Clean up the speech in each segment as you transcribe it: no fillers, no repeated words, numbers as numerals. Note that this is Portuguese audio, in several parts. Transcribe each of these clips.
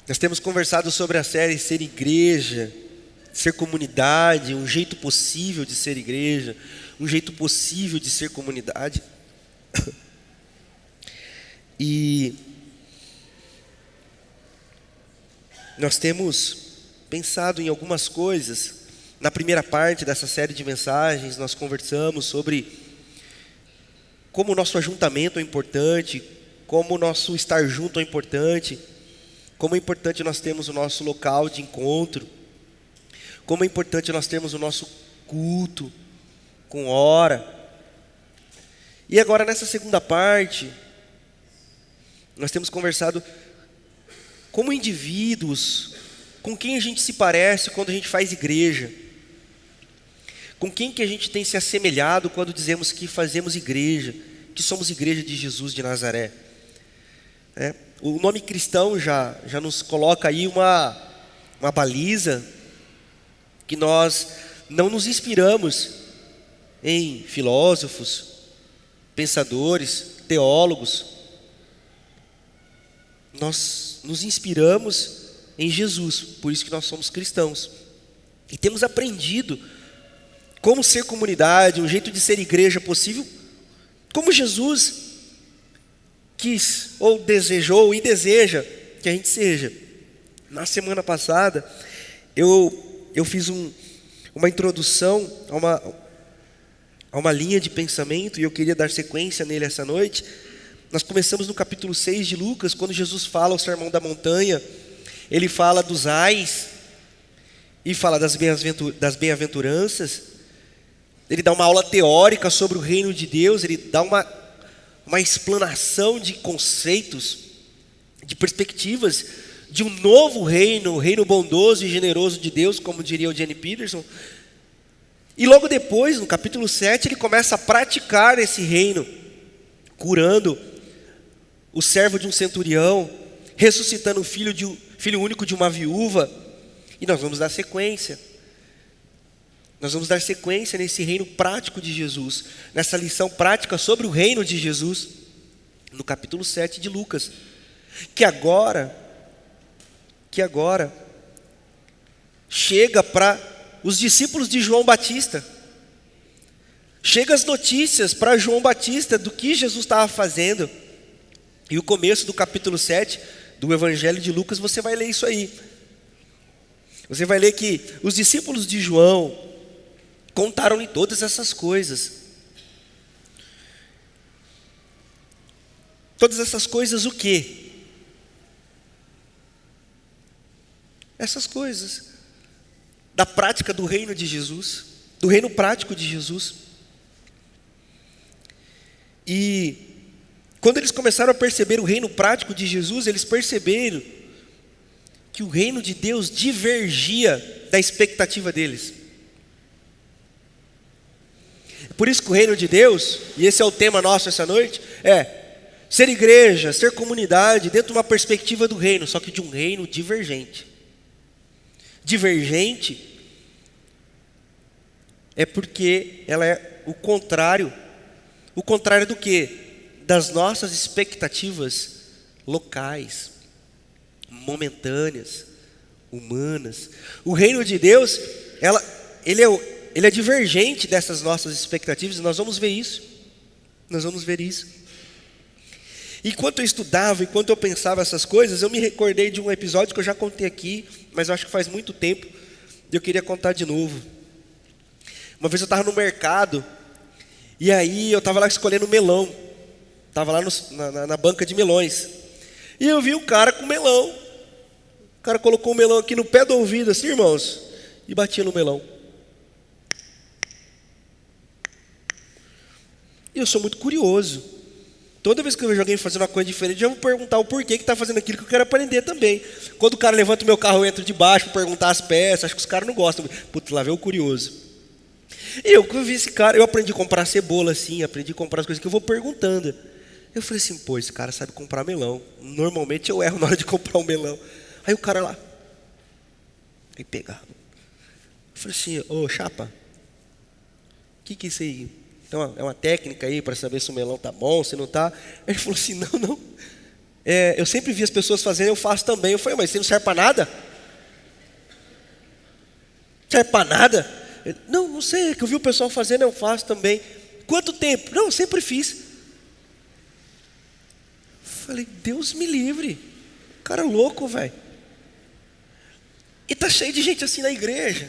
Nós temos conversado sobre a série Ser Igreja, ser comunidade, um jeito possível de ser igreja, um jeito possível de ser comunidade. E nós temos pensado em algumas coisas. Na primeira parte dessa série de mensagens, nós conversamos sobre como o nosso ajuntamento é importante, como o nosso estar junto é importante, como é importante nós termos o nosso local de encontro, como é importante nós termos o nosso culto com hora. E agora nessa segunda parte, nós temos conversado como indivíduos, com quem a gente se parece quando a gente faz igreja, com quem que a gente tem se assemelhado quando dizemos que fazemos igreja, que somos igreja de Jesus de Nazaré. O nome cristão já nos coloca aí uma baliza, que nós não nos inspiramos em filósofos, pensadores, teólogos. Nós nos inspiramos em Jesus, por isso que nós somos cristãos. E temos aprendido como ser comunidade, um jeito de ser igreja possível, como Jesus quis, ou desejou e deseja que a gente seja. Na semana passada, eu fiz uma introdução a uma linha de pensamento, e eu queria dar sequência nele essa noite. Nós começamos no capítulo 6 de Lucas, quando Jesus fala o Sermão da Montanha. Ele fala dos ais, e fala das bem-aventuranças. Ele dá uma aula teórica sobre o reino de Deus, ele dá uma explanação de conceitos, de perspectivas de um novo reino, o reino bondoso e generoso de Deus, como diria o Eugene Peterson. E logo depois, no capítulo 7, ele começa a praticar esse reino, curando o servo de um centurião, ressuscitando o filho único de uma viúva. E nós vamos dar sequência. Nós vamos dar sequência nesse reino prático de Jesus, nessa lição prática sobre o reino de Jesus, no capítulo 7 de Lucas, que agora chega para os discípulos de João Batista. Chega as notícias para João Batista do que Jesus estava fazendo. E o começo do capítulo 7 do Evangelho de Lucas, você vai ler isso aí. Você vai ler que os discípulos de João contaram-lhe todas essas coisas. Todas essas coisas o quê? Essas coisas da prática do reino de Jesus, do reino prático de Jesus. E quando eles começaram a perceber o reino prático de Jesus, eles perceberam que o reino de Deus divergia da expectativa deles. Por isso que o reino de Deus, e esse é o tema nosso essa noite, é ser igreja, ser comunidade dentro de uma perspectiva do reino, só que de um reino divergente. Divergente é porque ela é o contrário do quê? Das nossas expectativas locais, momentâneas, humanas. O reino de Deus, ele é divergente dessas nossas expectativas, e nós vamos ver isso. Nós vamos ver isso. Enquanto eu estudava, enquanto eu pensava essas coisas, eu me recordei de um episódio que eu já contei aqui, mas eu acho que faz muito tempo, e eu queria contar de novo. Uma vez eu estava no mercado, e aí eu estava lá escolhendo melão. Estava lá na banca de melões. E eu vi um cara com melão. O cara colocou o melão aqui no pé do ouvido, assim, irmãos, e batia no melão. E eu sou muito curioso. Toda vez que eu vejo alguém fazendo uma coisa diferente, eu vou perguntar o porquê que está fazendo aquilo, que eu quero aprender também. Quando o cara levanta o meu carro, eu entro de baixo para perguntar as peças. Acho que os caras não gostam. Putz, lá veio o curioso. E eu vi esse cara, eu aprendi a comprar cebola assim, aprendi a comprar as coisas que eu vou perguntando. Eu falei assim, pô, esse cara sabe comprar melão. Normalmente eu erro na hora de comprar um melão. Aí o cara lá, aí pegava. Eu falei assim, ô chapa, o que é isso aí? Então, é uma técnica aí para saber se o melão tá bom, se não tá. Ele falou assim, não, Eu sempre vi as pessoas fazendo, eu faço também. Eu falei, mas você não serve para nada? Não serve para nada? Não, não sei, é que eu vi o pessoal fazendo, eu faço também. Quanto tempo? Não, eu sempre fiz. Falei, Deus me livre. Cara louco, velho. E tá cheio de gente assim na igreja.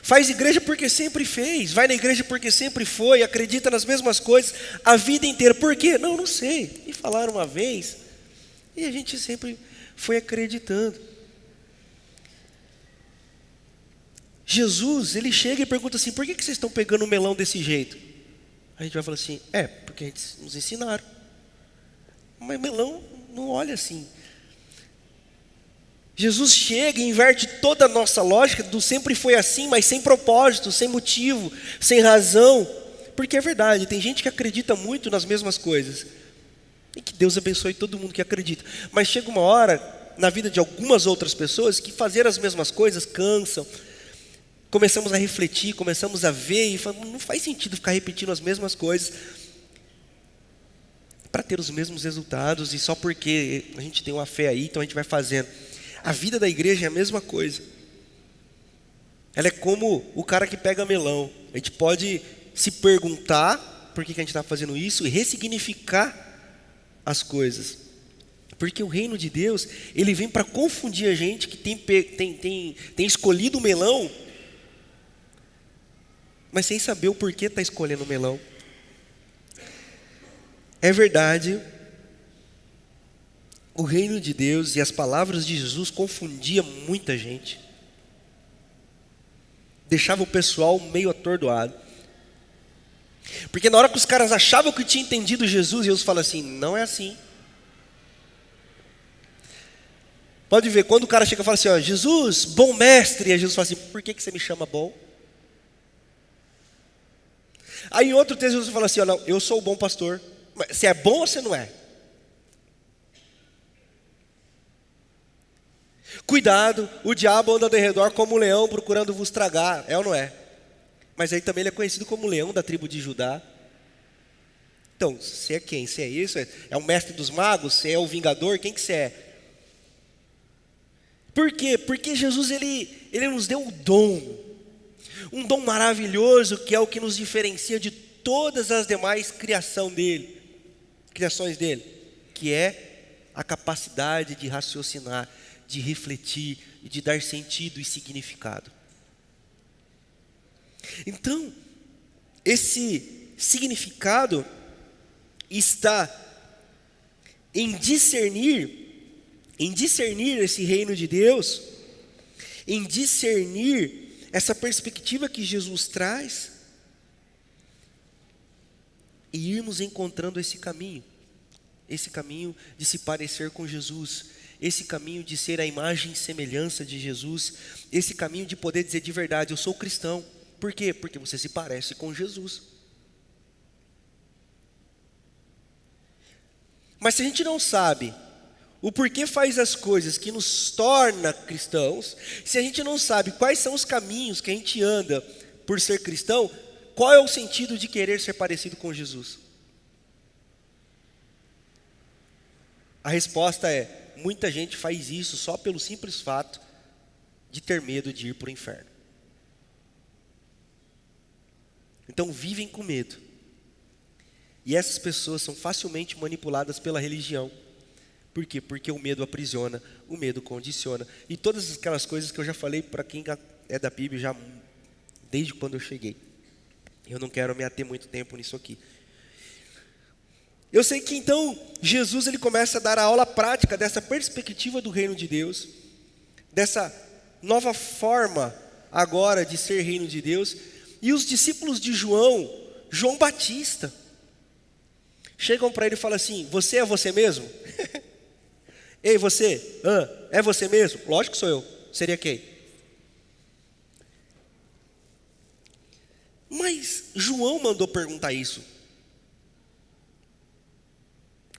Faz igreja porque sempre fez, vai na igreja porque sempre foi, acredita nas mesmas coisas a vida inteira. Por quê? Não, não sei. Me falaram uma vez e a gente sempre foi acreditando. Jesus, ele chega e pergunta assim, por que vocês estão pegando o melão desse jeito? A gente vai falar assim, porque a gente nos ensinaram. Mas melão não olha assim. Jesus chega e inverte toda a nossa lógica do sempre foi assim, mas sem propósito, sem motivo, sem razão. Porque é verdade, tem gente que acredita muito nas mesmas coisas. E que Deus abençoe todo mundo que acredita. Mas chega uma hora, na vida de algumas outras pessoas, que fazer as mesmas coisas cansam. Começamos a refletir, começamos a ver e falamos, não faz sentido ficar repetindo as mesmas coisas para ter os mesmos resultados. E só porque a gente tem uma fé aí, então a gente vai fazendo. A vida da igreja é a mesma coisa. Ela é como o cara que pega melão. A gente pode se perguntar por que a gente está fazendo isso e ressignificar as coisas. Porque o reino de Deus, ele vem para confundir a gente que tem escolhido o melão, mas sem saber o porquê está escolhendo o melão. É verdade. O reino de Deus e as palavras de Jesus confundia muita gente. Deixava o pessoal meio atordoado. Porque na hora que os caras achavam que tinha entendido Jesus, Jesus fala assim, não é assim. Pode ver, quando o cara chega e fala assim, ó, Jesus, bom mestre, e Jesus fala assim, por que você me chama bom? Aí em outro texto Jesus fala assim, ó, não, eu sou o bom pastor. Mas você é bom ou você não é? Cuidado, o diabo anda ao redor como um leão procurando vos tragar, é ou não é? Mas aí também ele é conhecido como o leão da tribo de Judá. Então, você é quem? Você é isso? É o mestre dos magos? Você é o vingador? Quem que você é? Por quê? Porque Jesus ele nos deu um dom maravilhoso, que é o que nos diferencia de todas as demais criações dele, que é a capacidade de raciocinar, de refletir e de dar sentido e significado. Então, esse significado está em discernir esse reino de Deus, em discernir essa perspectiva que Jesus traz e irmos encontrando esse caminho de se parecer com Jesus, esse caminho de ser a imagem e semelhança de Jesus, esse caminho de poder dizer de verdade, eu sou cristão. Por quê? Porque você se parece com Jesus. Mas se a gente não sabe o porquê faz as coisas que nos torna cristãos, se a gente não sabe quais são os caminhos que a gente anda por ser cristão, qual é o sentido de querer ser parecido com Jesus? A resposta é, muita gente faz isso só pelo simples fato de ter medo de ir para o inferno. Então vivem com medo. E essas pessoas são facilmente manipuladas pela religião. Por quê? Porque o medo aprisiona, o medo condiciona. E todas aquelas coisas que eu já falei para quem é da Bíblia já desde quando eu cheguei. Eu não quero me ater muito tempo nisso aqui. Eu sei que então Jesus ele começa a dar a aula prática dessa perspectiva do reino de Deus, dessa nova forma agora de ser reino de Deus. E os discípulos de João Batista, chegam para ele e falam assim, você é você mesmo? Ei, você, é você mesmo? Lógico que sou eu, seria quem? Mas João mandou perguntar isso.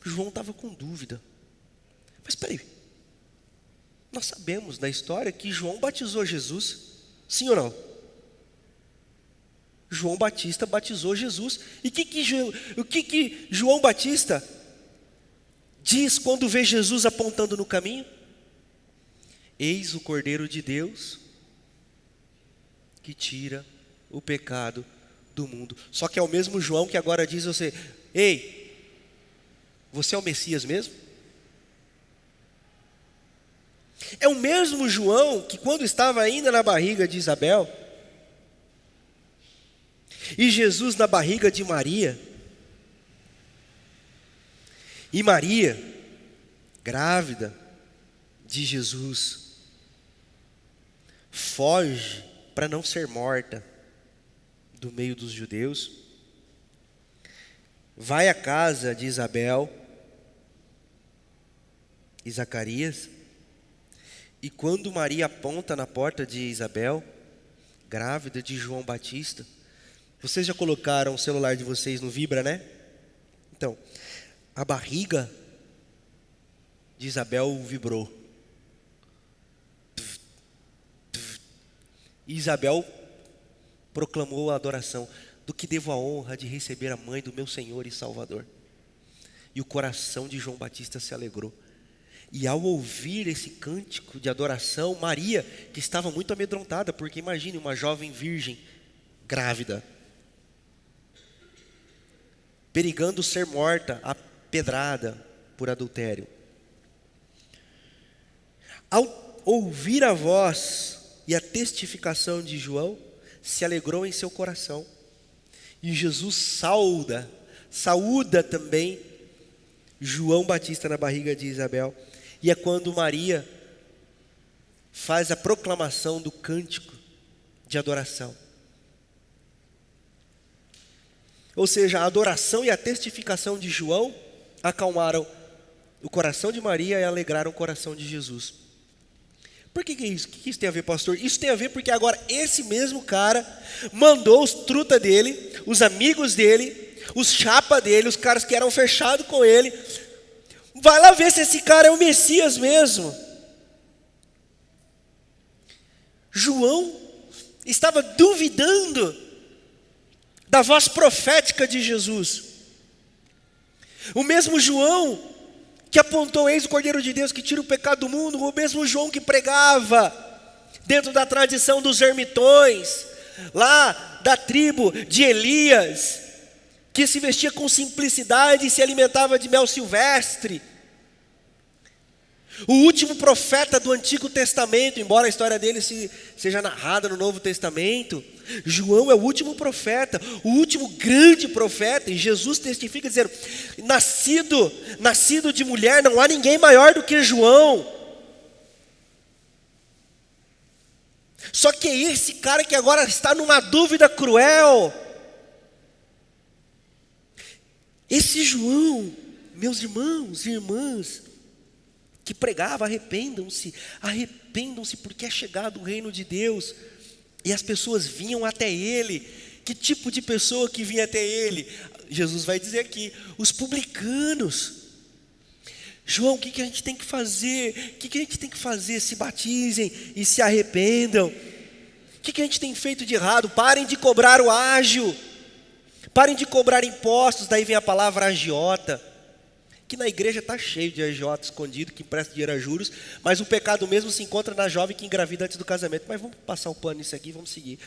João estava com dúvida. Mas espera aí, nós sabemos da história que João batizou Jesus, sim ou não? João Batista batizou Jesus. E o que João Batista diz quando vê Jesus apontando no caminho: eis o Cordeiro de Deus que tira o pecado do mundo. Só que é o mesmo João que agora diz a você: ei, você é o Messias mesmo? É o mesmo João que, quando estava ainda na barriga de Isabel, e Jesus na barriga de Maria, e Maria, grávida de Jesus, foge para não ser morta do meio dos judeus, vai à casa de Isabel e Zacarias, e quando Maria aponta na porta de Isabel, grávida de João Batista, vocês já colocaram o celular de vocês no Vibra, né? Então, a barriga de Isabel vibrou. E Isabel proclamou a adoração: do que devo a honra de receber a mãe do meu Senhor e Salvador. E o coração de João Batista se alegrou. E ao ouvir esse cântico de adoração, Maria, que estava muito amedrontada, porque imagine uma jovem virgem, grávida, perigando ser morta, apedrada por adultério. Ao ouvir a voz e a testificação de João, se alegrou em seu coração. E Jesus saúda também João Batista na barriga de Isabel. E é quando Maria faz a proclamação do cântico de adoração. Ou seja, a adoração e a testificação de João acalmaram o coração de Maria e alegraram o coração de Jesus. Por que é isso? O que isso tem a ver, pastor? Isso tem a ver porque agora esse mesmo cara mandou os truta dele, os amigos dele, os chapa dele, os caras que eram fechados com ele: vai lá ver se esse cara é o Messias mesmo. João estava duvidando da voz profética de Jesus. O mesmo João que apontou: eis o Cordeiro de Deus que tira o pecado do mundo. O mesmo João que pregava dentro da tradição dos ermitões, lá da tribo de Elias, que se vestia com simplicidade e se alimentava de mel silvestre. O último profeta do Antigo Testamento, embora a história dele seja narrada no Novo Testamento, João é o último profeta, o último grande profeta, e Jesus testifica dizendo: nascido de mulher, não há ninguém maior do que João. Só que é esse cara que agora está numa dúvida cruel. Esse João, meus irmãos e irmãs, que pregava: arrependam-se porque é chegado o reino de Deus. E as pessoas vinham até ele. Que tipo de pessoa que vinha até ele? Jesus vai dizer aqui: os publicanos. João, o que a gente tem que fazer? O que a gente tem que fazer? Se batizem e se arrependam. O que a gente tem feito de errado? Parem de cobrar o ágio, parem de cobrar impostos. Daí vem a palavra agiota, que na igreja está cheio de agiota escondido, que empresta dinheiro a juros, mas o pecado mesmo se encontra na jovem que engravida antes do casamento. Mas vamos passar um pano nisso aqui e vamos seguir.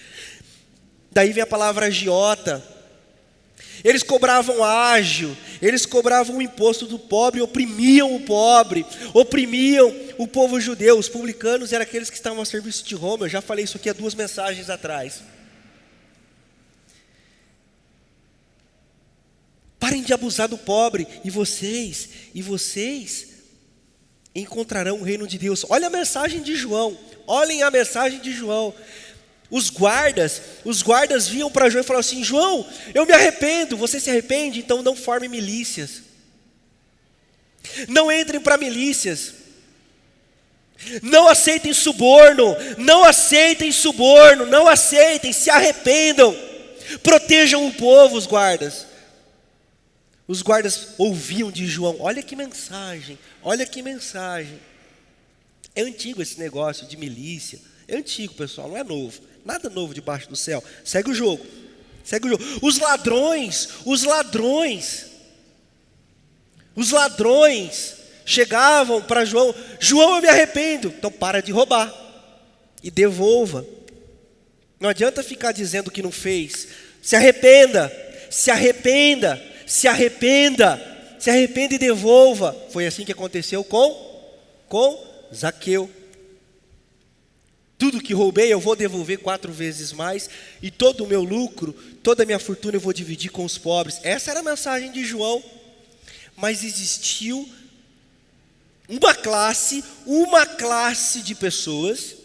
Daí vem a palavra agiota. Eles cobravam ágio, eles cobravam o imposto do pobre, oprimiam o pobre, oprimiam o povo judeu. Os publicanos eram aqueles que estavam a serviço de Roma. Eu já falei isso aqui há 2 mensagens atrás. Parem de abusar do pobre, e vocês encontrarão o reino de Deus. Olha a mensagem de João, olhem a mensagem de João. Os guardas vinham para João e falavam assim: João, eu me arrependo. Você se arrepende? Então não forme milícias, não entrem para milícias, não aceitem suborno, não aceitem, se arrependam, protejam o povo. Os guardas ouviam de João. Olha que mensagem. É antigo esse negócio de milícia. É antigo, pessoal, não é novo. Nada novo debaixo do céu. Segue o jogo. Os ladrões Os ladrões chegavam para João: João, eu me arrependo. Então para de roubar e devolva. Não adianta ficar dizendo que não fez. Se arrependa, se arrependa, se arrependa, se arrependa e devolva. Foi assim que aconteceu com Zaqueu. Tudo que roubei eu vou devolver 4 vezes mais, e todo o meu lucro, toda a minha fortuna eu vou dividir com os pobres. Essa era a mensagem de João. Mas existiu uma classe de pessoas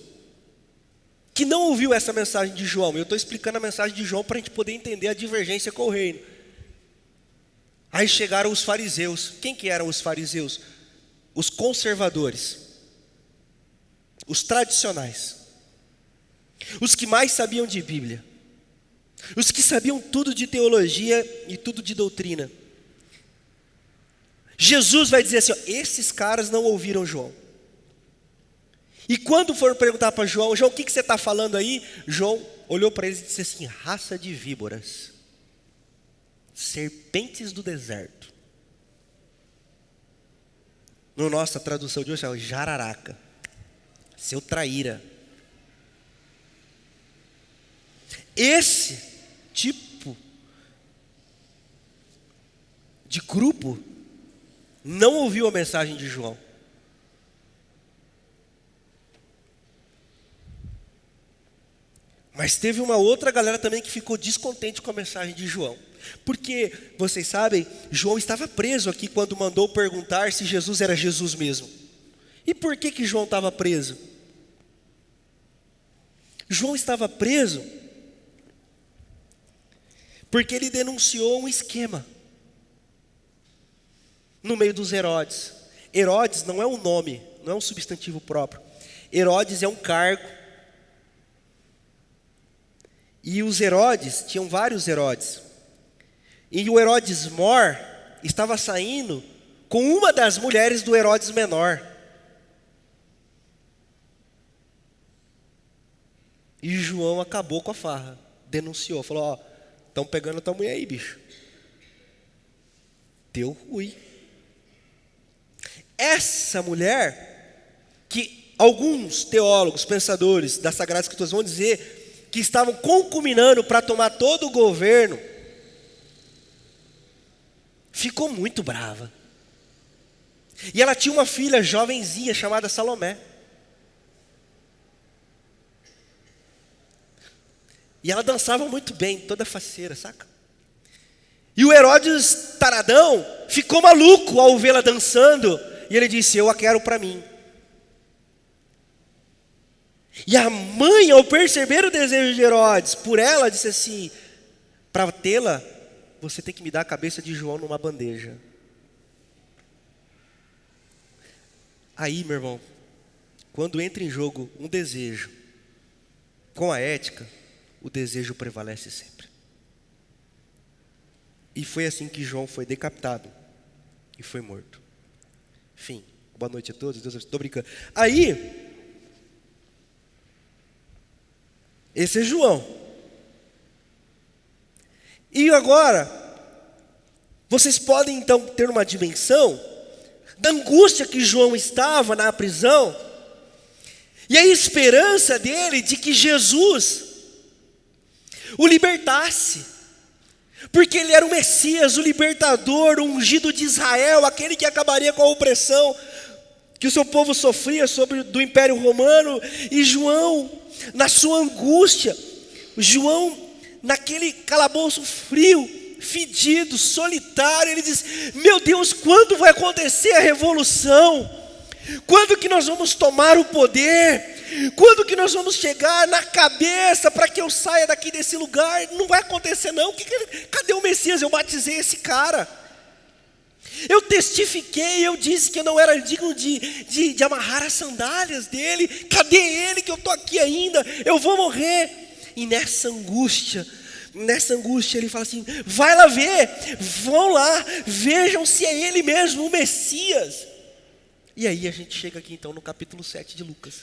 que não ouviu essa mensagem de João. Eu estou explicando a mensagem de João para a gente poder entender a divergência com o reino. Aí chegaram os fariseus. Quem que eram os fariseus? Os conservadores, os tradicionais, os que mais sabiam de Bíblia, os que sabiam tudo de teologia e tudo de doutrina. Jesus vai dizer assim: ó, esses caras não ouviram João. E quando foram perguntar para João: João, o que você está falando aí? João olhou para eles e disse assim: raça de víboras, serpentes do deserto. Na nossa tradução de hoje é jararaca, seu traíra. Esse tipo de grupo não ouviu a mensagem de João. Mas teve uma outra galera também que ficou descontente com a mensagem de João. Porque, vocês sabem, João estava preso aqui quando mandou perguntar se Jesus era Jesus mesmo. E por que João estava preso? João estava preso porque ele denunciou um esquema no meio dos Herodes. Herodes não é um nome, não é um substantivo próprio. Herodes é um cargo. E os Herodes, tinham vários Herodes. E o Herodes Mor estava saindo com uma das mulheres do Herodes Menor. E João acabou com a farra, denunciou, falou: ó, estão pegando a tua mulher aí, bicho. Deu ruim. Essa mulher, que alguns teólogos, pensadores das Sagradas Escrituras vão dizer que estavam concubinando para tomar todo o governo, ficou muito brava. E ela tinha uma filha jovenzinha chamada Salomé. E ela dançava muito bem, toda faceira, saca? E o Herodes taradão ficou maluco ao vê-la dançando. E ele disse: eu a quero para mim. E a mãe, ao perceber o desejo de Herodes por ela, disse assim: para tê-la, você tem que me dar a cabeça de João numa bandeja. Aí, meu irmão, quando entra em jogo um desejo com a ética, o desejo prevalece sempre. E foi assim que João foi decapitado e foi morto. Enfim, boa noite a todos. Deus, estou brincando. Aí, esse é João. E agora, vocês podem então ter uma dimensão da angústia que João estava na prisão, e a esperança dele de que Jesus o libertasse, porque ele era o Messias, o libertador, o ungido de Israel, aquele que acabaria com a opressão que o seu povo sofria do Império Romano. E João, na sua angústia, João, naquele calabouço frio, fedido, solitário, ele diz: meu Deus, quando vai acontecer a revolução? Quando que nós vamos tomar o poder? Quando que nós vamos chegar na cabeça para que eu saia daqui desse lugar? Não vai acontecer não. Cadê o Messias? Eu batizei esse cara. Eu testifiquei, eu disse que eu não era digno de amarrar as sandálias dele. Cadê ele que eu estou aqui ainda? Eu vou morrer. E nessa angústia ele fala assim: vai lá ver, vão lá, vejam se é ele mesmo, o Messias. E aí a gente chega aqui então no capítulo 7 de Lucas.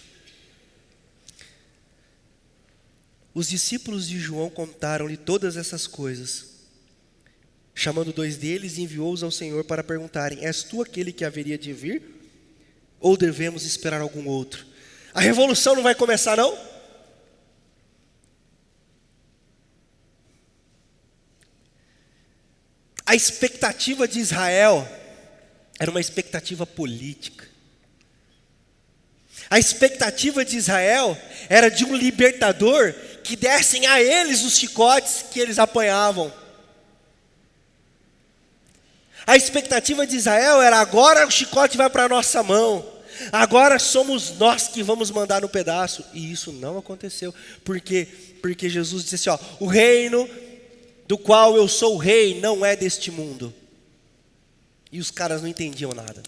Os discípulos de João contaram-lhe todas essas coisas. chamando 2 deles, enviou-os ao Senhor para perguntarem: és tu aquele que haveria de vir? Ou devemos esperar algum outro? A revolução não vai começar, não? A expectativa de Israel era uma expectativa política. A expectativa de Israel era de um libertador que dessem a eles os chicotes que eles apanhavam. A expectativa de Israel era: agora o chicote vai para a nossa mão, agora somos nós que vamos mandar no pedaço. E isso não aconteceu. Por quê? Porque Jesus disse assim: o reino do qual eu sou o rei não é deste mundo. E os caras não entendiam nada.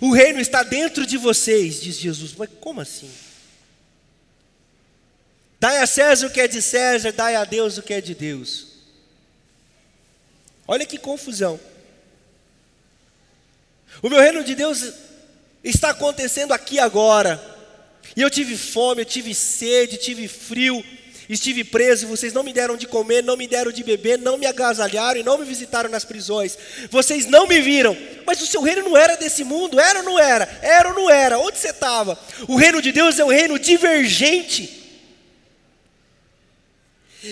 O reino está dentro de vocês, diz Jesus. Mas como assim? Dai a César o que é de César, dai a Deus o que é de Deus. Olha que confusão. O meu reino de Deus está acontecendo aqui agora. E eu tive fome, eu tive sede, tive frio, estive preso, vocês não me deram de comer, não me deram de beber, não me agasalharam e não me visitaram nas prisões. Vocês não me viram. Mas o seu reino não era desse mundo, era ou não era? Era ou não era? Onde você estava? O reino de Deus é um reino divergente.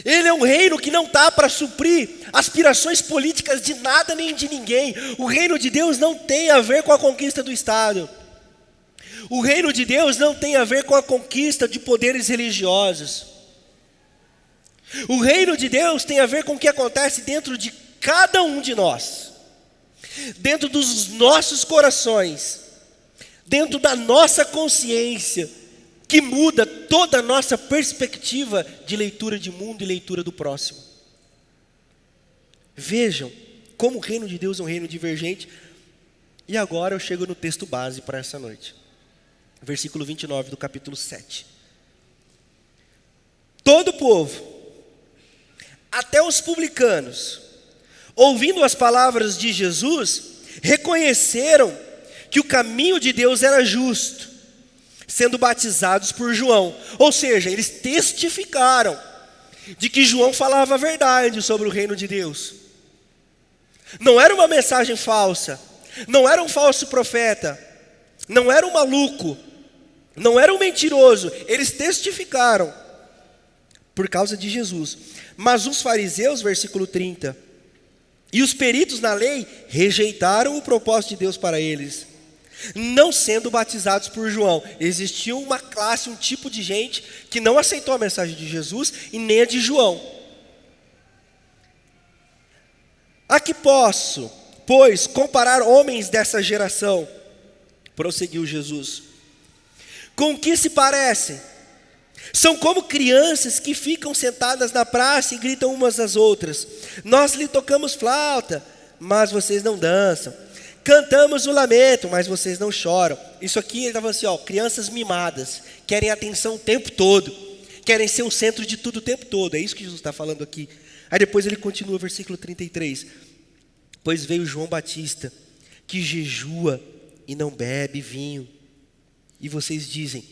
Ele é um reino que não está para suprir aspirações políticas de nada nem de ninguém. O reino de Deus não tem a ver com a conquista do Estado. O reino de Deus não tem a ver com a conquista de poderes religiosos. O reino de Deus tem a ver com o que acontece dentro de cada um de nós, dentro dos nossos corações, dentro da nossa consciência, que muda toda a nossa perspectiva de leitura de mundo e leitura do próximo. Vejam como o reino de Deus é um reino divergente. E agora eu chego no texto base para essa noite. Versículo 29 do capítulo 7. Todo o povo, até os publicanos, ouvindo as palavras de Jesus, reconheceram que o caminho de Deus era justo, sendo batizados por João. Ou seja, eles testificaram de que João falava a verdade sobre o reino de Deus. Não era uma mensagem falsa, não era um falso profeta, não era um maluco, não era um mentiroso. Eles testificaram por causa de Jesus. Mas os fariseus, versículo 30, e os peritos na lei rejeitaram o propósito de Deus para eles, não sendo batizados por João. Existia uma classe, um tipo de gente que não aceitou a mensagem de Jesus e nem a de João. A que posso, pois, comparar homens dessa geração? Prosseguiu Jesus. Com que se parecem? São como crianças que ficam sentadas na praça e gritam umas às outras: nós lhe tocamos flauta, mas vocês não dançam. Cantamos o lamento, mas vocês não choram. Isso aqui ele estava assim, crianças mimadas, querem atenção o tempo todo, querem ser o centro de tudo o tempo todo. É isso que Jesus está falando aqui. Aí depois ele continua, versículo 33. Pois veio João Batista, que jejua e não bebe vinho, e vocês dizem: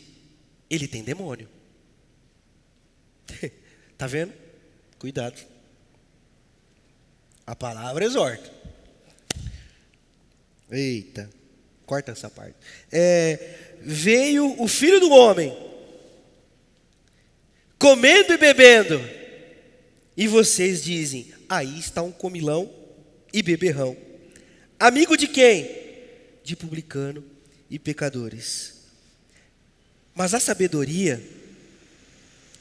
ele tem demônio. Está vendo? Cuidado. A palavra exorta. Eita, corta essa parte. Veio o Filho do Homem, comendo e bebendo, e vocês dizem: aí está um comilão e beberrão. Amigo de quem? De publicano e pecadores. Mas a sabedoria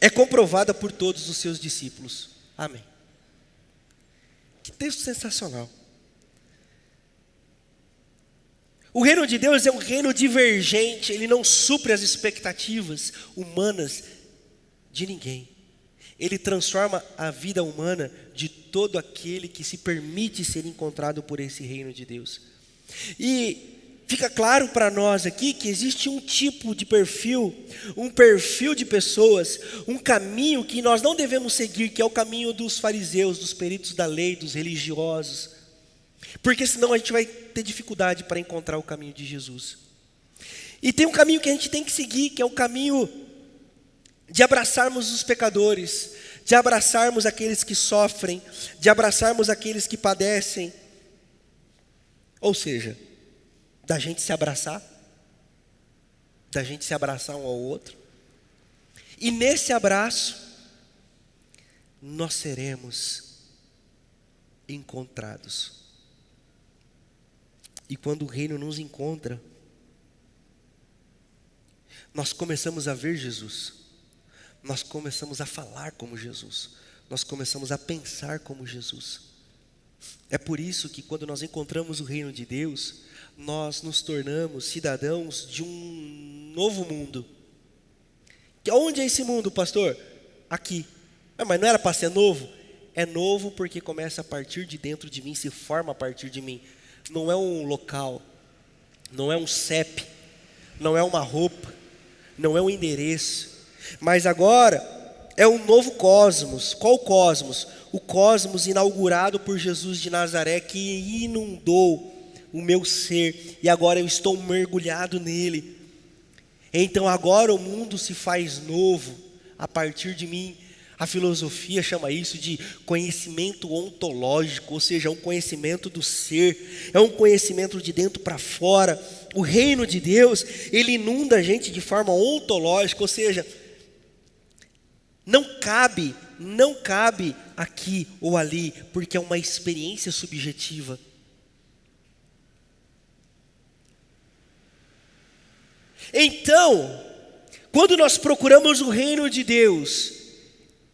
é comprovada por todos os seus discípulos. Amém. Que texto sensacional. O reino de Deus é um reino divergente, ele não supre as expectativas humanas de ninguém. Ele transforma a vida humana de todo aquele que se permite ser encontrado por esse reino de Deus. E fica claro para nós aqui que existe um tipo de perfil, um perfil de pessoas, um caminho que nós não devemos seguir, que é o caminho dos fariseus, dos peritos da lei, dos religiosos. Porque senão a gente vai ter dificuldade para encontrar o caminho de Jesus. E tem um caminho que a gente tem que seguir, que é o caminho de abraçarmos os pecadores, de abraçarmos aqueles que sofrem, de abraçarmos aqueles que padecem. Ou seja, da gente se abraçar um ao outro. E nesse abraço, nós seremos encontrados. E quando o reino nos encontra, nós começamos a ver Jesus, nós começamos a falar como Jesus, nós começamos a pensar como Jesus. É por isso que quando nós encontramos o reino de Deus, nós nos tornamos cidadãos de um novo mundo. Onde é esse mundo, pastor? Aqui. Mas não era para ser novo? É novo porque começa a partir de dentro de mim, se forma a partir de mim. Não é um local, não é um CEP, não é uma roupa, não é um endereço, mas agora é um novo cosmos. Qual cosmos? O cosmos inaugurado por Jesus de Nazaré, que inundou o meu ser, e agora eu estou mergulhado nele. Então agora o mundo se faz novo a partir de mim. A filosofia chama isso de conhecimento ontológico, ou seja, é um conhecimento do ser, é um conhecimento de dentro para fora. O reino de Deus, ele inunda a gente de forma ontológica, ou seja, não cabe aqui ou ali, porque é uma experiência subjetiva. Então, quando nós procuramos o reino de Deus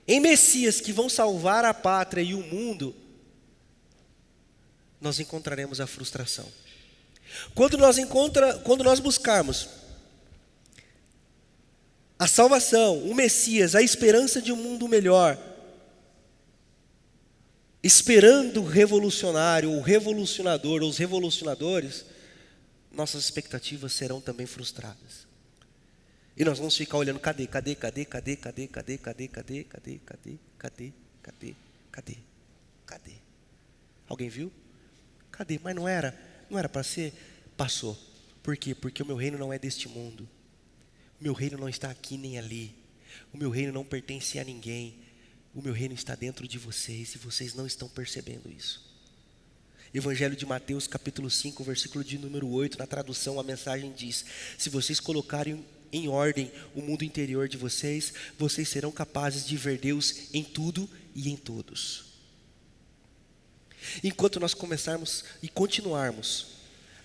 em Messias que vão salvar a pátria e o mundo, nós encontraremos a frustração. Quando nós buscarmos a salvação, o Messias, a esperança de um mundo melhor, esperando o revolucionário, o revolucionador, ou os revolucionadores, nossas expectativas serão também frustradas. E nós vamos ficar olhando, cadê? Alguém viu? Cadê? Mas não era para ser? Passou. Por quê? Porque o meu reino não é deste mundo. O meu reino não está aqui nem ali. O meu reino não pertence a ninguém. O meu reino está dentro de vocês e vocês não estão percebendo isso. Evangelho de Mateus, capítulo 5, versículo de número 8, na tradução a mensagem diz: se vocês colocarem em ordem o mundo interior de vocês, vocês serão capazes de ver Deus em tudo e em todos. Enquanto nós começarmos e continuarmos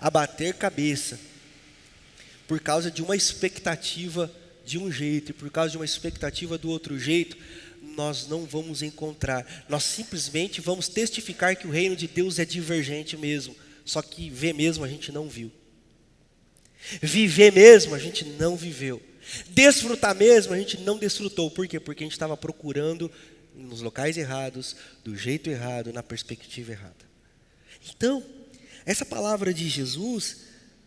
a bater cabeça por causa de uma expectativa de um jeito e por causa de uma expectativa do outro jeito, nós não vamos encontrar. Nós simplesmente vamos testificar que o reino de Deus é divergente mesmo. Só que ver mesmo a gente não viu. Viver mesmo a gente não viveu. Desfrutar mesmo a gente não desfrutou. Por quê? Porque a gente estava procurando nos locais errados, do jeito errado, na perspectiva errada. Então, essa palavra de Jesus,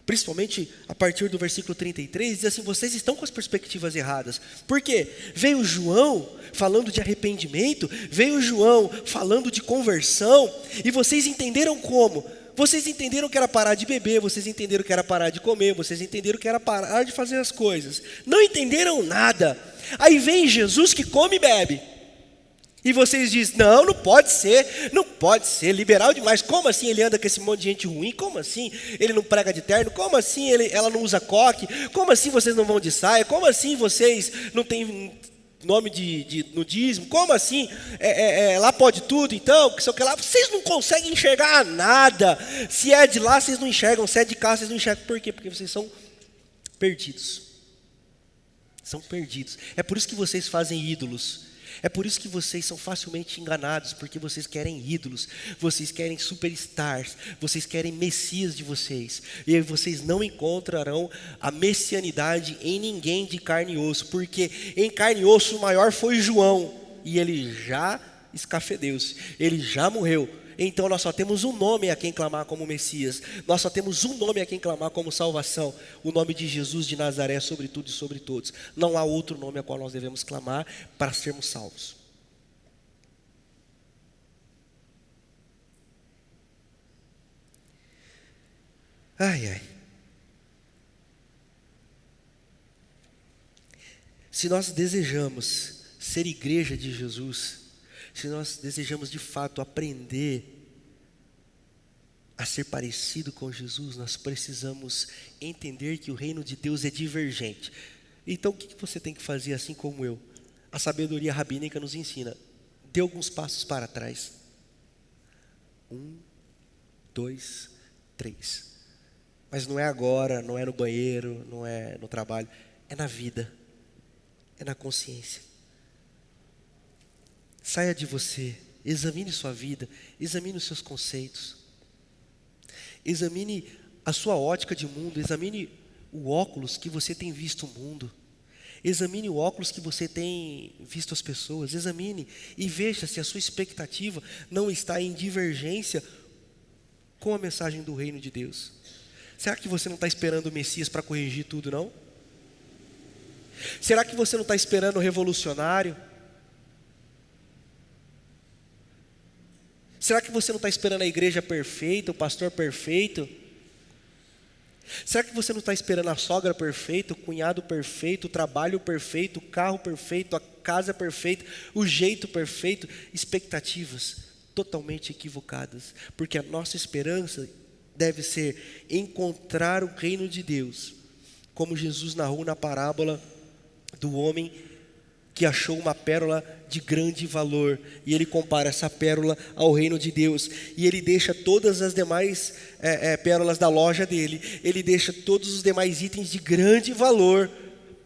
principalmente a partir do versículo 33, diz assim: vocês estão com as perspectivas erradas. Por quê? Veio João falando de arrependimento, veio João falando de conversão, e vocês entenderam como? Vocês entenderam que era parar de beber, vocês entenderam que era parar de comer, vocês entenderam que era parar de fazer as coisas. Não entenderam nada. Aí vem Jesus que come e bebe. E vocês dizem: não pode ser, liberal demais. Como assim ele anda com esse monte de gente ruim? Como assim ele não prega de terno? Como assim ela não usa coque? Como assim vocês não vão de saia? Como assim vocês não têm nome de nudismo? Como assim lá pode tudo então? Que sei o que lá. Vocês não conseguem enxergar nada. Se é de lá vocês não enxergam, se é de cá vocês não enxergam. Por quê? Porque vocês são perdidos. São perdidos. É por isso que vocês fazem ídolos. É por isso que vocês são facilmente enganados, porque vocês querem ídolos, vocês querem superstars, vocês querem messias de vocês, e aí vocês não encontrarão a messianidade em ninguém de carne e osso, porque em carne e osso o maior foi João, e ele já escafedeu-se, ele já morreu. Então nós só temos um nome a quem clamar como Messias, nós só temos um nome a quem clamar como salvação, o nome de Jesus de Nazaré, sobre tudo e sobre todos. Não há outro nome a qual nós devemos clamar para sermos salvos. Ai. Se nós desejamos ser igreja de Jesus, se nós desejamos de fato aprender a ser parecido com Jesus, nós precisamos entender que o reino de Deus é divergente. Então o que você tem que fazer assim como eu? A sabedoria rabínica nos ensina: dê alguns passos para trás. 1, 2, 3. Mas não é agora, não é no banheiro, não é no trabalho, é na vida, é na consciência. Saia de você, examine sua vida, examine os seus conceitos, examine a sua ótica de mundo, examine o óculos que você tem visto o mundo, examine o óculos que você tem visto as pessoas, examine e veja se a sua expectativa não está em divergência com a mensagem do reino de Deus. Será que você não está esperando o Messias para corrigir tudo, não? Será que você não está esperando o revolucionário? Será que você não está esperando a igreja perfeita, o pastor perfeito? Será que você não está esperando a sogra perfeita, o cunhado perfeito, o trabalho perfeito, o carro perfeito, a casa perfeita, o jeito perfeito? Expectativas totalmente equivocadas, porque a nossa esperança deve ser encontrar o reino de Deus, como Jesus narrou na parábola do homem que achou uma pérola de grande valor, e ele compara essa pérola ao reino de Deus, e ele deixa todas as demais pérolas da loja dele, ele deixa todos os demais itens de grande valor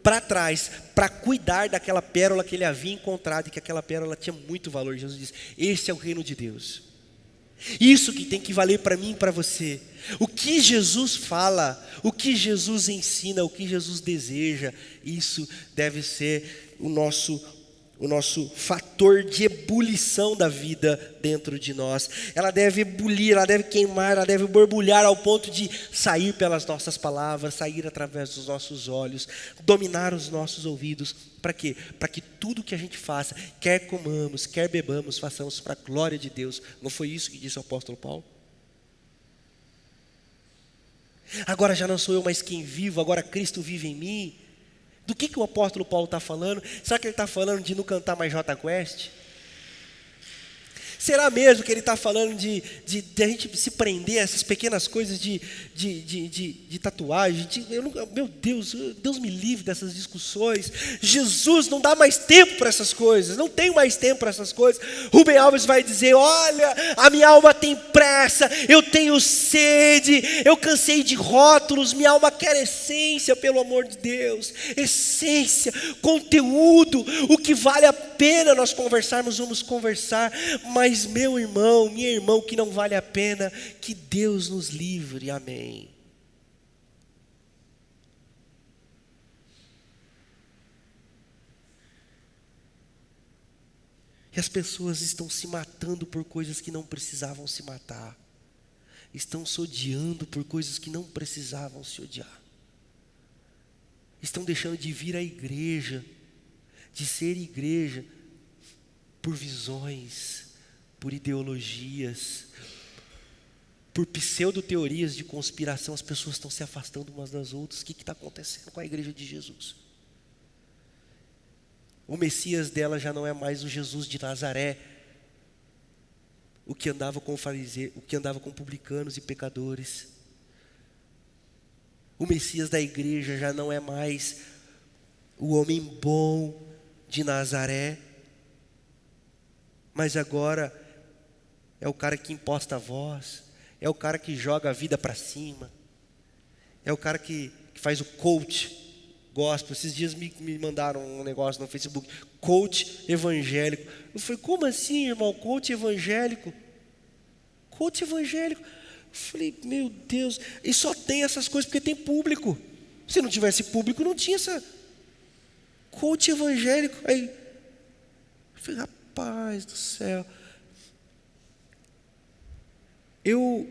para trás, para cuidar daquela pérola que ele havia encontrado, e que aquela pérola tinha muito valor. Jesus diz: esse é o reino de Deus. Isso que tem que valer para mim e para você. O que Jesus fala, o que Jesus ensina, o que Jesus deseja, isso deve ser o nosso fator de ebulição da vida dentro de nós. Ela deve ebulir, ela deve queimar, ela deve borbulhar ao ponto de sair pelas nossas palavras, sair através dos nossos olhos, dominar os nossos ouvidos. Para quê? Para que tudo que a gente faça, quer comamos, quer bebamos, façamos para a glória de Deus. Não foi isso que disse o apóstolo Paulo? Agora já não sou eu mais quem vivo, agora Cristo vive em mim. Do que o apóstolo Paulo está falando? Será que ele está falando de não cantar mais Jota Quest? Será mesmo que ele está falando de a gente se prender a essas pequenas coisas de tatuagem? Meu Deus, Deus me livre dessas discussões. Jesus não dá mais tempo para essas coisas, não tenho mais tempo para essas coisas. Rubem Alves vai dizer: olha, a minha alma tem pressa, eu tenho sede, eu cansei de rótulos, minha alma quer essência, pelo amor de Deus. Essência, conteúdo, o que vale a pena nós conversarmos, vamos conversar, mas meu irmão, minha irmã, o que não vale a pena, que Deus nos livre, amém. E as pessoas estão se matando por coisas que não precisavam se matar, estão se odiando por coisas que não precisavam se odiar, estão deixando de vir à igreja, de ser igreja, por visões, por ideologias, por pseudo-teorias de conspiração. As pessoas estão se afastando umas das outras. O que está acontecendo com a igreja de Jesus? O Messias dela já não é mais o Jesus de Nazaré, o que andava com fariseus, o que andava com publicanos e pecadores. O Messias da igreja já não é mais o homem bom de Nazaré, mas agora é o cara que imposta a voz, é o cara que joga a vida para cima, é o cara que faz o coach gospel. Esses dias me mandaram um negócio no Facebook: coach evangélico. Eu falei: como assim, irmão? Coach evangélico? Coach evangélico? Eu falei: meu Deus, e só tem essas coisas porque tem público. Se não tivesse público, não tinha essa. Coach evangélico. Aí eu falei: rapaz do céu. Eu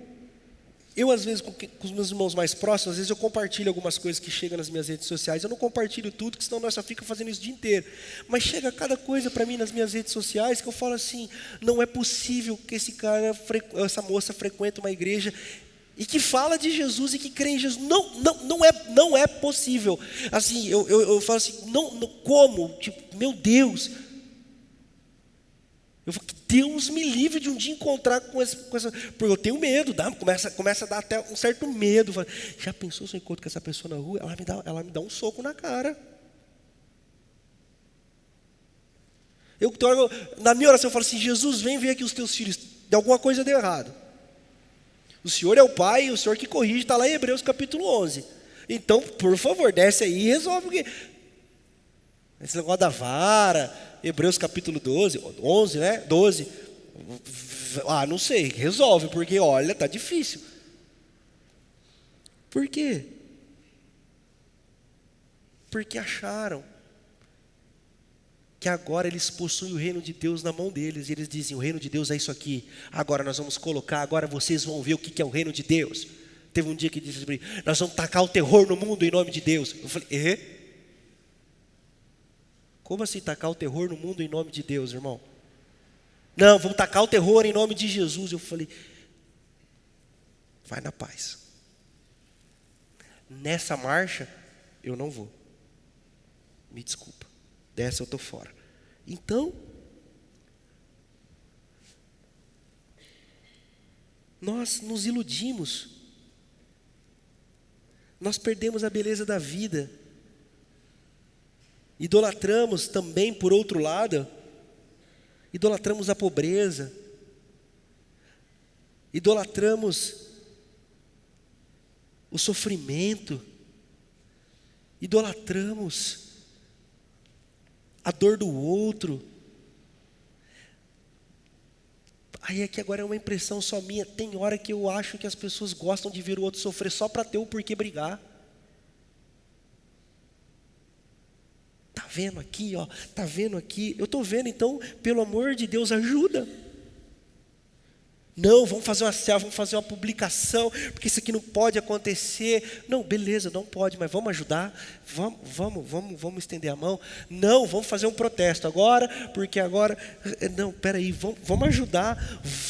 às vezes, com os meus irmãos mais próximos, às vezes eu compartilho algumas coisas que chegam nas minhas redes sociais. Eu não compartilho tudo, porque senão nós só ficamos fazendo isso o dia inteiro. Mas chega cada coisa para mim nas minhas redes sociais que eu falo assim: não é possível que essa moça frequente uma igreja e que fala de Jesus e que crê em Jesus. Não é possível. Assim, eu falo assim: não, como? Tipo, meu Deus, Eu falo, que Deus me livre de um dia encontrar com essa, porque eu tenho medo, começa a dar até um certo medo. Eu falo, já pensou se eu encontro com essa pessoa na rua? Ela me dá um soco na cara. Na minha oração eu falo assim, Jesus, vem ver aqui os teus filhos, de alguma coisa deu errado. O Senhor é o Pai, o Senhor que corrige, está lá em Hebreus capítulo 11. Então, por favor, desce aí e resolve o quê? Esse negócio da vara, Hebreus capítulo 12, 11, né? 12. Não sei, resolve, porque olha, está difícil. Por quê? Porque acharam que agora eles possuem o reino de Deus na mão deles, e eles dizem, o reino de Deus é isso aqui, agora nós vamos colocar, agora vocês vão ver o que é o reino de Deus. Teve um dia que disse assim, nós vamos tacar o terror no mundo em nome de Deus. Eu falei, como assim tacar o terror no mundo em nome de Deus, irmão? Não, vamos tacar o terror em nome de Jesus. Eu falei, vai na paz. Nessa marcha, eu não vou. Me desculpa. Dessa eu estou fora. Então, nós nos iludimos. Nós perdemos a beleza da vida. Idolatramos também, por outro lado, idolatramos a pobreza. Idolatramos o sofrimento. Idolatramos a dor do outro. Aí é que agora é uma impressão só minha. Tem hora que eu acho que as pessoas gostam de ver o outro sofrer só para ter o porquê brigar. Tá vendo aqui, ó? Tá vendo aqui? Eu tô vendo, então, pelo amor de Deus, ajuda. Não, vamos fazer uma selfie, vamos fazer uma publicação, porque isso aqui não pode acontecer. Não, beleza, não pode, mas vamos ajudar. Vamos estender a mão. Não, vamos fazer um protesto agora, porque agora... Não, peraí, vamos ajudar.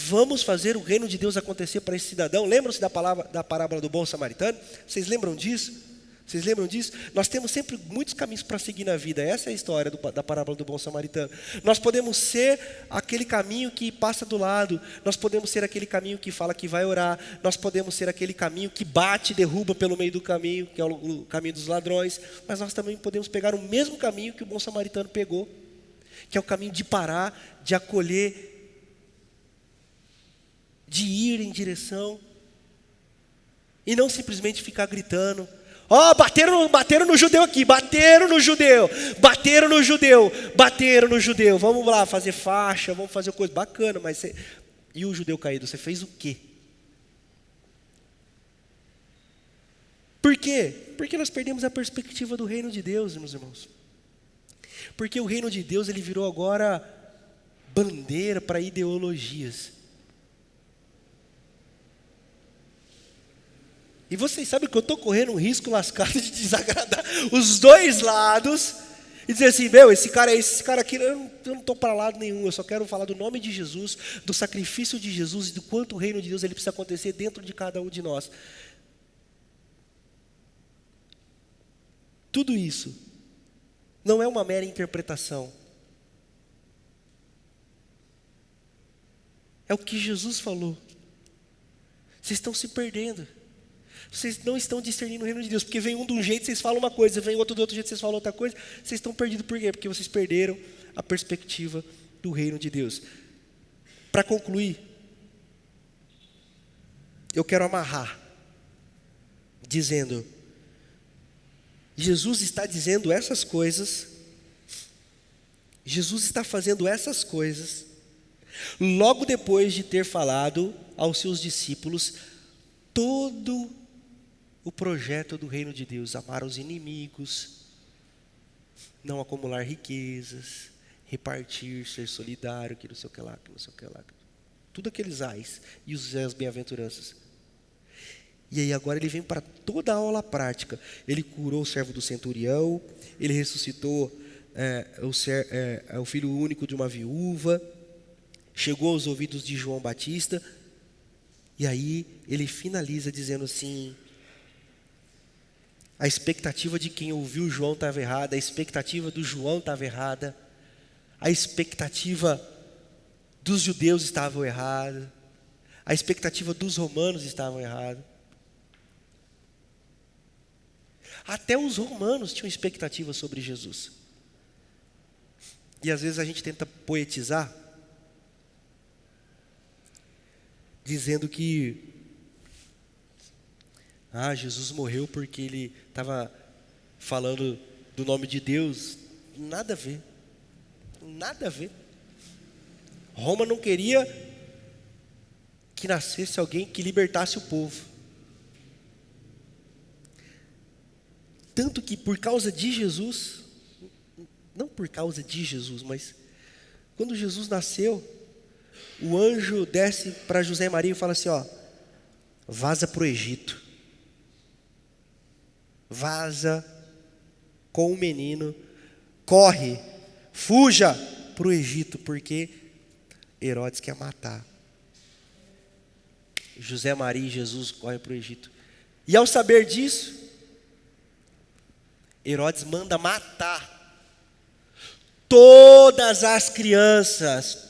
Vamos fazer o reino de Deus acontecer para esse cidadão. Lembram-se da parábola do bom samaritano? Vocês lembram disso? Vocês lembram disso? Nós temos sempre muitos caminhos para seguir na vida. Essa é a história da parábola do bom samaritano. Nós podemos ser aquele caminho que passa do lado. Nós podemos ser aquele caminho que fala que vai orar. Nós podemos ser aquele caminho que bate e derruba pelo meio do caminho, que é o caminho dos ladrões. Mas nós também podemos pegar o mesmo caminho que o bom samaritano pegou, que é o caminho de parar, de acolher, de ir em direção, e não simplesmente ficar gritando. Bateram no judeu aqui, bateram no judeu. Vamos lá fazer faixa, vamos fazer coisa bacana, mas e o judeu caído, você fez o quê? Por quê? Porque nós perdemos a perspectiva do reino de Deus, meus irmãos. Porque o reino de Deus, ele virou agora bandeira para ideologias. E vocês sabem que eu estou correndo um risco lascado de desagradar os dois lados e dizer assim, esse cara aqui, eu não estou para lado nenhum, eu só quero falar do nome de Jesus, do sacrifício de Jesus e do quanto o reino de Deus ele precisa acontecer dentro de cada um de nós. Tudo isso não é uma mera interpretação. É o que Jesus falou. Vocês estão se perdendo. Vocês não estão discernindo o reino de Deus, porque vem um de um jeito, vocês falam uma coisa, vem outro do outro jeito, vocês falam outra coisa, vocês estão perdidos por quê? Porque vocês perderam a perspectiva do reino de Deus. Para concluir, eu quero amarrar, dizendo, Jesus está dizendo essas coisas, Jesus está fazendo essas coisas, logo depois de ter falado aos seus discípulos todo o projeto do reino de Deus: amar os inimigos, não acumular riquezas, repartir, ser solidário, que não sei o que lá, tudo aqueles ais e os bem-aventuranças. E aí agora ele vem para toda a aula prática. Ele curou o servo do centurião, ele ressuscitou o filho único de uma viúva, chegou aos ouvidos de João Batista, e aí ele finaliza dizendo assim: a expectativa de quem ouviu João estava errada, a expectativa do João estava errada, a expectativa dos judeus estava errada, a expectativa dos romanos estava errada. Até os romanos tinham expectativa sobre Jesus. E às vezes a gente tenta poetizar, dizendo que Jesus morreu porque ele estava falando do nome de Deus. Nada a ver. Nada a ver. Roma não queria que nascesse alguém que libertasse o povo. Tanto que por causa de Jesus, não por causa de Jesus, mas quando Jesus nasceu, o anjo desce para José e Maria e fala assim, vaza para o Egito. Vaza com o menino, corre, fuja para o Egito, porque Herodes quer matar. José, Maria e Jesus correm para o Egito. E ao saber disso, Herodes manda matar todas as crianças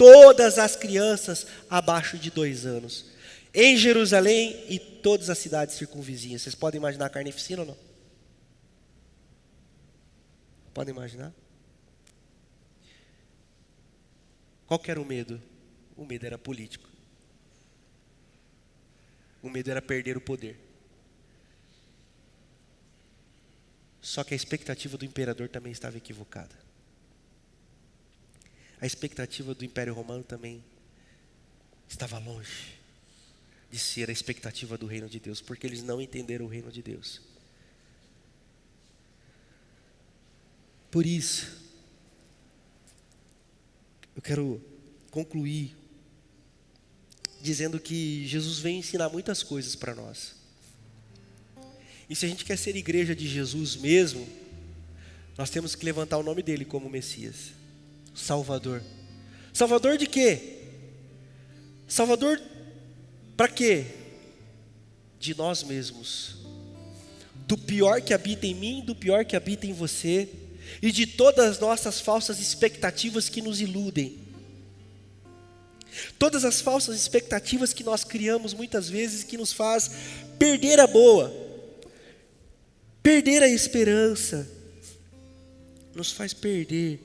abaixo de 2 anos, em Jerusalém e todas as cidades circunvizinhas. Vocês podem imaginar a carnificina ou não? Podem imaginar? Qual que era o medo? O medo era político. O medo era perder o poder. Só que a expectativa do imperador também estava equivocada. A expectativa do Império Romano também estava longe de ser a expectativa do reino de Deus, porque eles não entenderam o reino de Deus. Por isso, eu quero concluir dizendo que Jesus vem ensinar muitas coisas para nós. E se a gente quer ser igreja de Jesus mesmo, nós temos que levantar o nome dele como Messias, Salvador. Salvador de quê? Salvador para quê? De nós mesmos. Do pior que habita em mim, do pior que habita em você, e de todas as nossas falsas expectativas que nos iludem. Todas as falsas expectativas que nós criamos muitas vezes, que nos faz perder a boa, perder a esperança, nos faz perder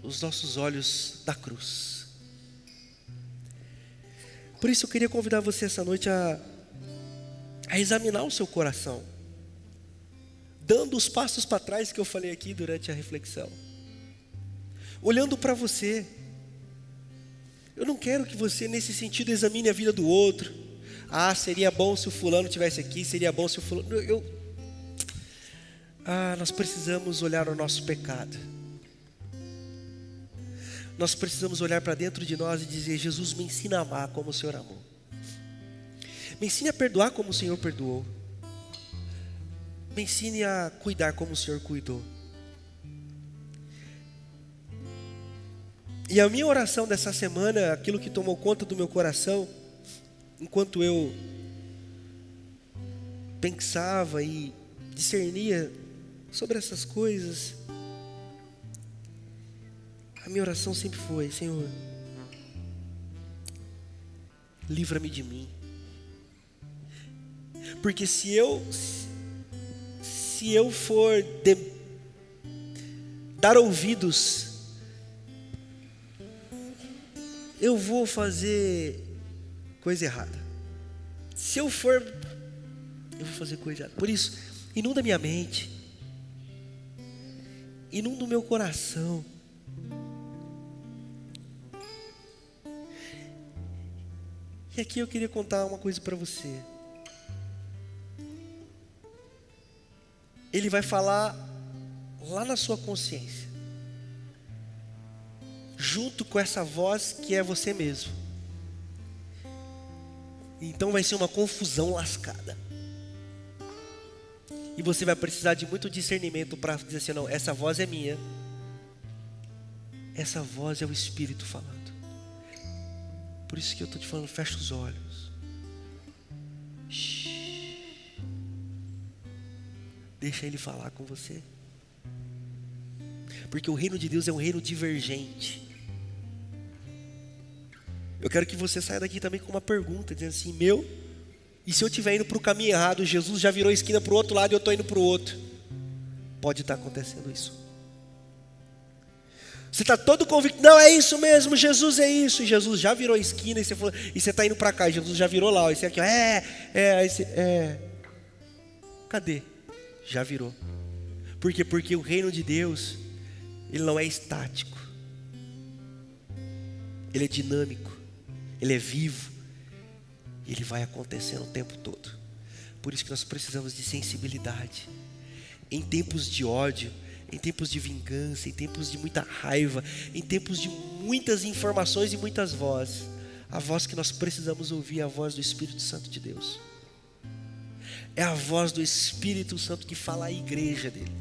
os nossos olhos da cruz. Por isso eu queria convidar você essa noite a examinar o seu coração, dando os passos para trás que eu falei aqui durante a reflexão, olhando para você. Eu não quero que você nesse sentido examine a vida do outro. Seria bom se o fulano tivesse aqui, seria bom se o fulano... nós precisamos olhar o nosso pecado. Nós precisamos olhar para dentro de nós e dizer: Jesus, me ensina a amar como o Senhor amou. Me ensine a perdoar como o Senhor perdoou. Me ensine a cuidar como o Senhor cuidou. E a minha oração dessa semana, aquilo que tomou conta do meu coração, enquanto eu pensava e discernia sobre essas coisas, a minha oração sempre foi: Senhor, livra-me de mim. Porque se eu for dar ouvidos, eu vou fazer coisa errada. Se eu for, eu vou fazer coisa errada. Por isso, inunda minha mente, inunda o meu coração. E aqui eu queria contar uma coisa para você. Ele vai falar lá na sua consciência, junto com essa voz que é você mesmo. Então vai ser uma confusão lascada. E você vai precisar de muito discernimento para dizer assim: não, essa voz é minha. Essa voz é o Espírito falando. Por isso que eu estou te falando, fecha os olhos. Shhh. Deixa Ele falar com você. Porque o reino de Deus é um reino divergente. Eu quero que você saia daqui também com uma pergunta, dizendo assim: e se eu estiver indo para o caminho errado, Jesus já virou a esquina para o outro lado e eu estou indo para o outro? Pode estar acontecendo isso. Você está todo convicto, não, é isso mesmo, Jesus é isso, e Jesus já virou a esquina, e você está indo para cá, e Jesus já virou lá, e você aqui, cadê? Já virou. Por quê? Porque o reino de Deus, ele não é estático, ele é dinâmico, ele é vivo, ele vai acontecendo o tempo todo. Por isso que nós precisamos de sensibilidade. Em tempos de ódio, em tempos de vingança, em tempos de muita raiva, em tempos de muitas informações e muitas vozes, a voz que nós precisamos ouvir é a voz do Espírito Santo de Deus. É a voz do Espírito Santo que fala à igreja dele.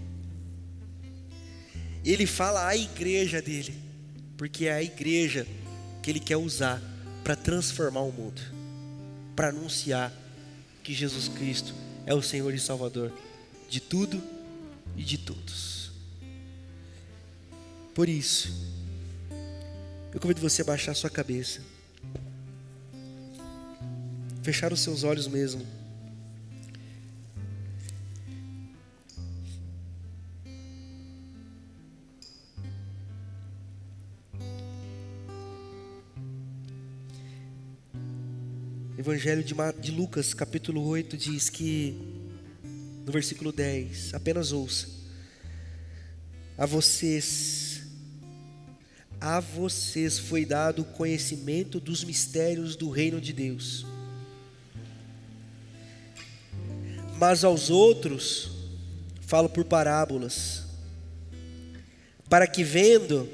Ele fala à igreja dele, porque é a igreja que ele quer usar para transformar o mundo, para anunciar que Jesus Cristo é o Senhor e Salvador de tudo e de todos. Por isso, eu convido você a baixar a sua cabeça, fechar os seus olhos mesmo. Evangelho de Lucas, capítulo 8, diz que, no versículo 10, apenas ouça: a vocês foi dado o conhecimento dos mistérios do reino de Deus, mas aos outros falo por parábolas, para que vendo,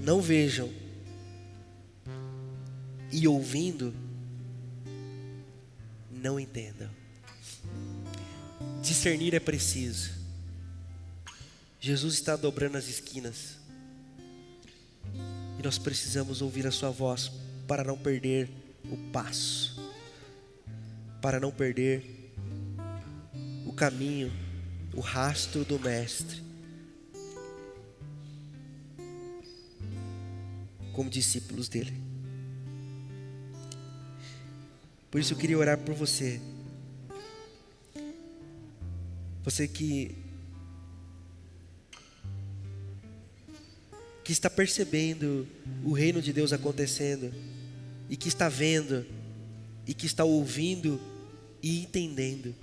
não vejam, e ouvindo, não entendam. Discernir é preciso. Jesus está dobrando as esquinas, e nós precisamos ouvir a sua voz para não perder o passo, para não perder o caminho, o rastro do Mestre, como discípulos dele. Por isso eu queria orar por você. Você que está percebendo o reino de Deus acontecendo, e que está vendo, e que está ouvindo e entendendo.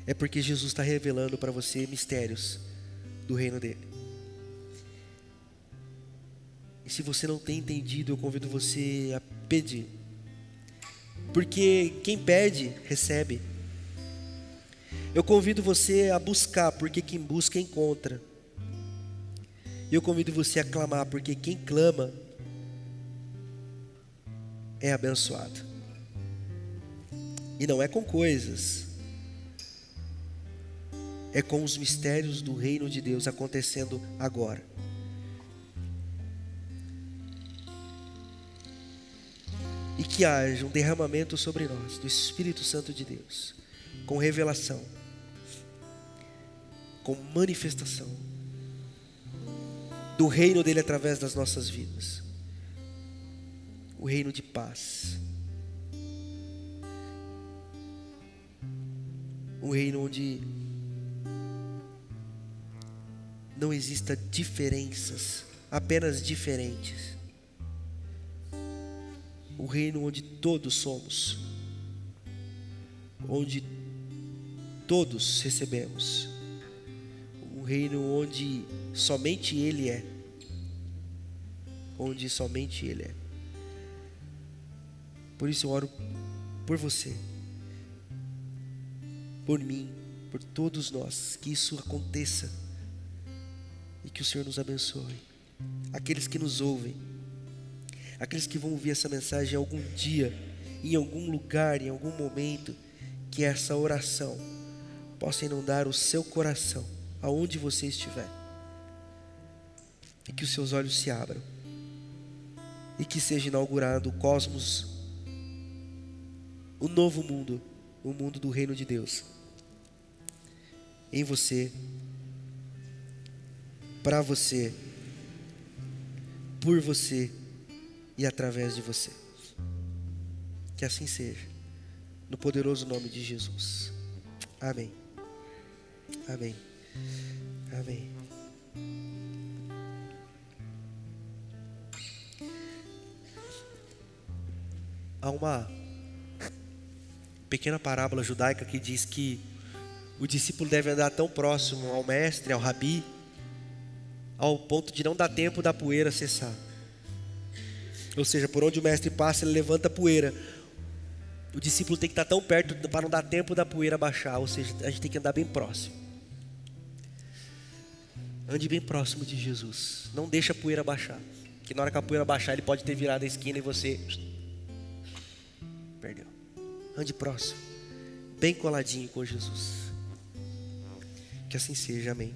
É porque Jesus está revelando para você mistérios do reino dele. E se você não tem entendido, eu convido você a pedir. Porque quem pede, recebe. Eu convido você a buscar, porque quem busca, encontra. Eu convido você a clamar, porque quem clama é abençoado. E não é com coisas, é com os mistérios do reino de Deus acontecendo agora. E que haja um derramamento sobre nós do Espírito Santo de Deus, com revelação, com manifestação do reino dele através das nossas vidas. O reino de paz, um reino onde não exista diferenças, apenas diferentes. O reino onde todos somos, onde todos recebemos. Um reino onde somente Ele é, onde somente Ele é. Por isso eu oro por você, por mim, por todos nós, que isso aconteça e que o Senhor nos abençoe. Aqueles que nos ouvem, aqueles que vão ouvir essa mensagem algum dia, em algum lugar, em algum momento, que essa oração possa inundar o seu coração, aonde você estiver, e que os seus olhos se abram, e que seja inaugurado o cosmos, o novo mundo, o mundo do reino de Deus, em você, para você, por você e através de você. Que assim seja, no poderoso nome de Jesus. Amém. Amém. Amém. Há uma pequena parábola judaica que diz que o discípulo deve andar tão próximo ao mestre, ao rabi, ao ponto de não dar tempo da poeira cessar. Ou seja, por onde o mestre passa, ele levanta a poeira. O discípulo tem que estar tão perto para não dar tempo da poeira baixar. Ou seja, a gente tem que andar bem próximo. Ande bem próximo de Jesus. Não deixa a poeira baixar. Que na hora que a poeira baixar, ele pode ter virado a esquina e você perdeu. Ande próximo, bem coladinho com Jesus. Que assim seja, amém.